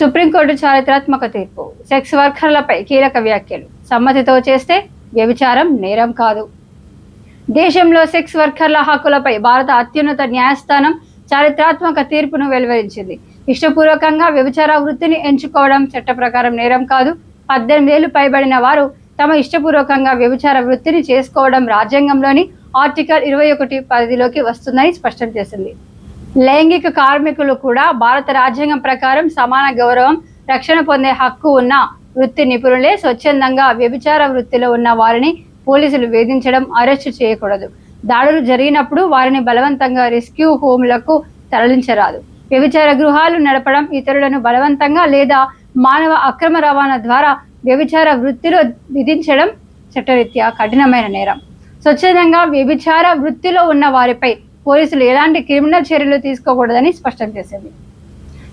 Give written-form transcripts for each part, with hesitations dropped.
Supreme court చారిత్రాత్మక తీర్పు. Sex వర్కర్లపై కీలక వ్యాఖ్యలు. సమ్మతితో చేస్తే వ్యభిచారం నేరం కాదు. దేశంలో సెక్స్ వర్కర్ల హక్కులపై భారత అత్యున్నత న్యాయస్థానం చారిత్రాత్మక తీర్పును వెలువరించింది. ఇష్టపూర్వకంగా వ్యభిచార వృత్తిని ఎంచుకోవడం చట్ట ప్రకారం నేరం కాదు. 18 ఏళ్లు పైబడిన వారు తమ ఇష్టపూర్వకంగా వ్యభిచార వృత్తిని చేసుకోవడం రాజ్యాంగంలోని ఆర్టికల్ 21 పరిధిలోకి వస్తుందని స్పష్టం చేసింది. లైంగిక కార్మికులు కూడా భారత రాజ్యాంగం ప్రకారం సమాన గౌరవం, రక్షణ పొందే హక్కు ఉన్న వృత్తి నిపుణులే. స్వచ్ఛందంగా వ్యభిచార వృత్తిలో ఉన్న వారిని పోలీసులు వేధించడం, అరెస్టు చేయకూడదు. దాడులు జరిగినప్పుడు వారిని బలవంతంగా రెస్క్యూ హోమ్లకు తరలించరాదు. వ్యభిచార గృహాలు నడపడం, ఇతరులను బలవంతంగా లేదా మానవ అక్రమ రవాణా ద్వారా వ్యభిచార వృత్తిలో విధించడం చట్టరీత్యా కఠినమైన నేరం. స్వచ్ఛందంగా వ్యభిచార వృత్తిలో ఉన్న వారిపై పోలీసులు ఎలాంటి క్రిమినల్ చర్యలు తీసుకోకూడదని స్పష్టం చేసింది.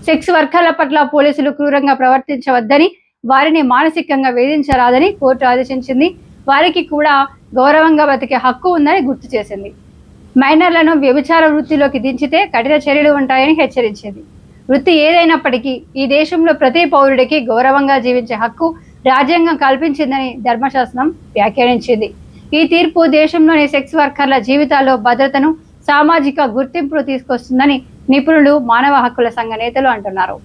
సెక్స్ వర్కర్ల పట్ల పోలీసులు క్రూరంగా ప్రవర్తించవద్దని, వారిని మానసికంగా వేధించరాదని కోర్టు ఆదేశించింది. వారికి కూడా గౌరవంగా బతికే హక్కు ఉందని గుర్తు చేసింది. మైనర్లను వ్యభిచార వృత్తిలోకి దించితే కఠిన చర్యలు ఉంటాయని హెచ్చరించింది. వృత్తి ఏదైనప్పటికీ ఈ దేశంలో ప్రతి పౌరుడికి గౌరవంగా జీవించే హక్కు రాజ్యాంగం కల్పించిందని ధర్మశాస్త్రం వ్యాఖ్యానించింది. ఈ తీర్పు దేశంలోని సెక్స్ వర్కర్ల జీవితాల్లో భద్రతను, సామాజిక గుర్తింపును తీసుకొస్తుందని నిపుణులు, మానవ హక్కుల సంఘ నేతలు అంటున్నారు.